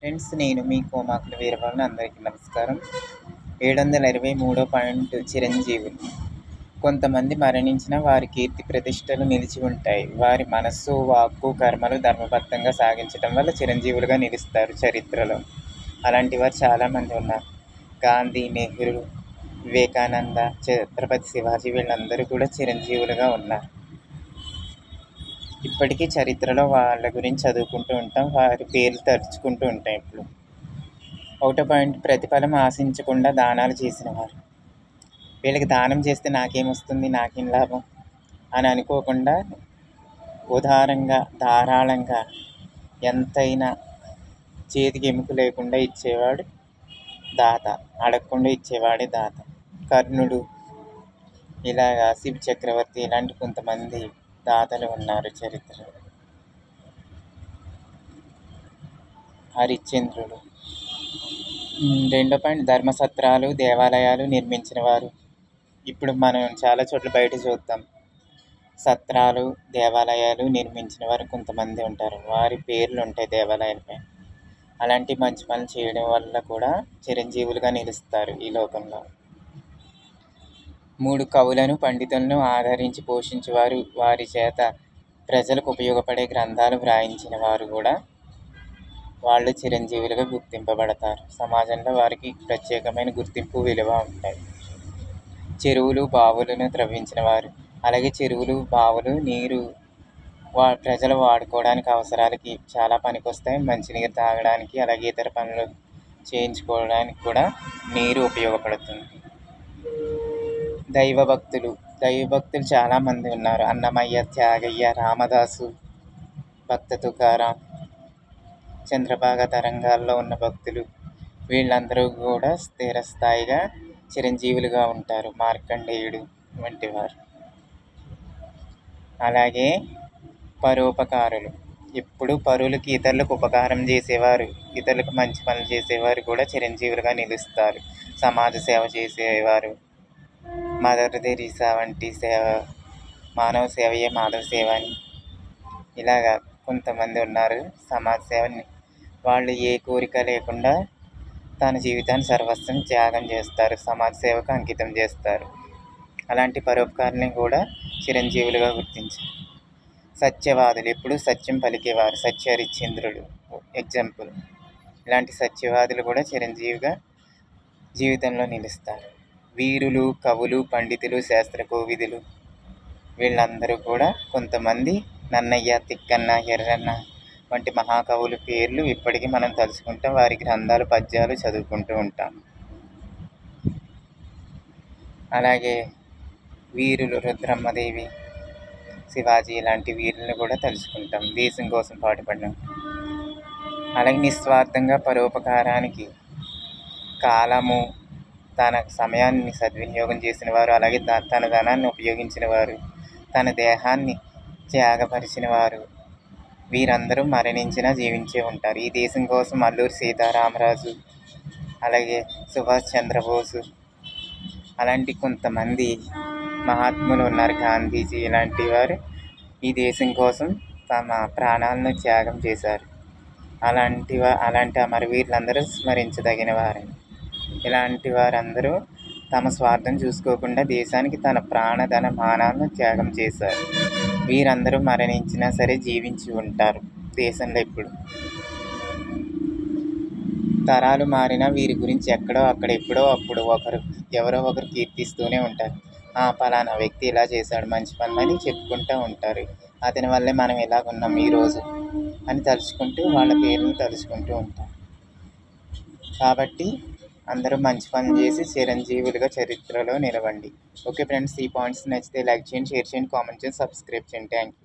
Friends, నేను మీ కోమాకుల వీరభద్రుని. అందరికీ నమస్కారం. 723 పాయింట్ చిరంజీవులు. కొంతమంది మరణించిన వారి కీర్తి ప్రతిష్టలు నిలిచి ఉంటాయి. వారి మనస్సు, వాక్కు, కర్మలు ధర్మబద్ధంగా సాగించడం వల్ల చిరంజీవులుగా నిలుస్తారు చరిత్రలో. అలాంటి వారు చాలామంది ఉన్నారు. గాంధీ, నెహ్రూ, వివేకానంద, ఛత్రపతి శివాజీ వీళ్ళందరూ కూడా చిరంజీవులుగా ఉన్నారు. ఇప్పటికీ చరిత్రలో వాళ్ళ గురించి చదువుకుంటూ ఉంటాం, వారి పేర్లు తలుచుకుంటూ ఉంటాం. ఇప్పుడు ఒకటో పాయింట్, ప్రతిఫలం ఆశించకుండా దానాలు చేసినవారు. వీళ్ళకి దానం చేస్తే నాకేమొస్తుంది, నాకేం లాభం అని అనుకోకుండా ఉదారంగా, ధారాళంగా, ఎంతైనా చేతికి ఎముక లేకుండా ఇచ్చేవాడు దాత, అడగకుండా ఇచ్చేవాడే దాత. కర్ణుడు, ఇలాగా శివ చక్రవర్తి, ఇలాంటి కొంతమంది దాతలు ఉన్నారు చరిత్రలో. హరిశ్చంద్రుడు. రెండో పాయింట్, ధర్మసత్రాలు, దేవాలయాలు నిర్మించిన వారు. ఇప్పుడు మనం చాలా చోట్ల బయట చూద్దాం, సత్రాలు, దేవాలయాలు నిర్మించిన వారు కొంతమంది ఉంటారు. వారి పేర్లు ఉంటాయి దేవాలయాలపై. అలాంటి మంచి పనులు చేయడం వల్ల కూడా చిరంజీవులుగా నిలుస్తారు ఈ లోకంలో. 3 కవులను, పండితులను ఆదరించి పోషించేవారు. వారి చేత ప్రజలకు ఉపయోగపడే గ్రంథాలు వ్రాయించిన వారు కూడా వాళ్ళు చిరంజీవులుగా గుర్తింపబడతారు. సమాజంలో వారికి ప్రత్యేకమైన గుర్తింపు, విలువ ఉంటాయి. చెరువులు, బావులను త్రవ్వించిన వారు. అలాగే చెరువులు, బావులు నీరు ప్రజలు వాడుకోవడానికి, అవసరాలకి చాలా పనికొస్తాయి. మంచినీరు తాగడానికి, అలాగే ఇతర పనులు చేయించుకోవడానికి కూడా నీరు ఉపయోగపడుతుంది. దైవభక్తులు చాలామంది ఉన్నారు. అన్నమయ్య, త్యాగయ్య, రామదాసు, భక్త తుకారాం, చంద్రభాగ తరంగాల్లో ఉన్న భక్తులు వీళ్ళందరూ కూడా స్థిరస్థాయిగా చిరంజీవులుగా ఉంటారు. మార్కండేయుడు వంటి వారు. అలాగే పరోపకారులు, ఎప్పుడు పరులకి, ఇతరులకు ఉపకారం చేసేవారు, ఇతరులకు మంచి పనులు చేసేవారు కూడా చిరంజీవులుగా నిలుస్తారు. సమాజ సేవ చేసేవారు, మదర్ తెరీసా వంటి సేవ, మానవ సేవయే మాధవ సేవ అని ఇలాగా కొంతమంది ఉన్నారు. సమాజ సేవని వాళ్ళు ఏ కోరిక లేకుండా తన జీవితాన్ని సర్వస్వం త్యాగం చేస్తారు, సమాజ సేవకు అంకితం చేస్తారు. అలాంటి పరోపకారుల్ని కూడా చిరంజీవులుగా గుర్తించారు. సత్యవాదులు, ఎప్పుడు సత్యం పలికేవారు. సత్య హరిశ్చంద్రుడు ఎగ్జాంపుల్. ఇలాంటి సత్యవాదులు కూడా చిరంజీవిగా జీవితంలో నిలుస్తారు. వీరులు, కవులు, పండితులు, శాస్త్ర కోవిదులు వీళ్ళందరూ కూడా కొంతమంది నన్నయ్య, తిక్కన్న, ఎర్రన్న వంటి మహాకవుల పేర్లు ఇప్పటికీ మనం తలుచుకుంటాం. వారి గ్రంథాలు, పద్యాలు చదువుకుంటూ ఉంటాం. అలాగే వీరులు, రుద్రమ్మదేవి, శివాజీ ఇలాంటి వీరులను కూడా తలుచుకుంటాం, దేశం కోసం పాటుపడడం. అలాగే నిస్వార్థంగా పరోపకారానికి కాలము, తన సమయాన్ని సద్వినియోగం చేసిన వారు, అలాగే తన ధనాన్ని ఉపయోగించిన వారు, తన దేహాన్ని త్యాగపరిచిన వారు వీరందరూ మరణించినా జీవించే ఉంటారు. ఈ దేశం కోసం అల్లూరి సీతారామరాజు, అలాగే సుభాష్ చంద్రబోసు, అలాంటి కొంతమంది మహాత్ములు ఉన్నారు. గాంధీజీ ఇలాంటి వారు ఈ దేశం కోసం తమ ప్రాణాలను త్యాగం చేశారు. అలాంటి అమరవీరులందరూ స్మరించదగిన వారే. ఇలాంటి వారందరూ తమ స్వార్థం చూసుకోకుండా దేశానికి తన ప్రాణధన మానాలను త్యాగం చేశారు. వీరందరూ మరణించినా సరే జీవించి ఉంటారు దేశంలో. ఇప్పుడు తరాలు మారినా వీరి గురించి ఎక్కడో అక్కడ, ఎప్పుడో అప్పుడు ఎవరో ఒకరు కీర్తిస్తూనే ఉంటారు. పలానా వ్యక్తి ఇలా చేశాడు, మంచి పనులని చెప్పుకుంటూ ఉంటారు. అతని వల్లే మనం ఇలాగున్నాం ఈరోజు అని తలుచుకుంటూ, వాళ్ళ పేర్లను తలుచుకుంటూ ఉంటారు. కాబట్టి అందరూ మంచి పనులు చేసి చిరంజీవులుగా చరిత్రలో నిలవండి. ఓకే ఫ్రెండ్స్, ఈ పాయింట్స్ నచ్చితే లైక్ చేయండి, షేర్ చేయండి, కామెంట్ చేయండి, సబ్స్క్రైబ్ చేయండి. Thank you.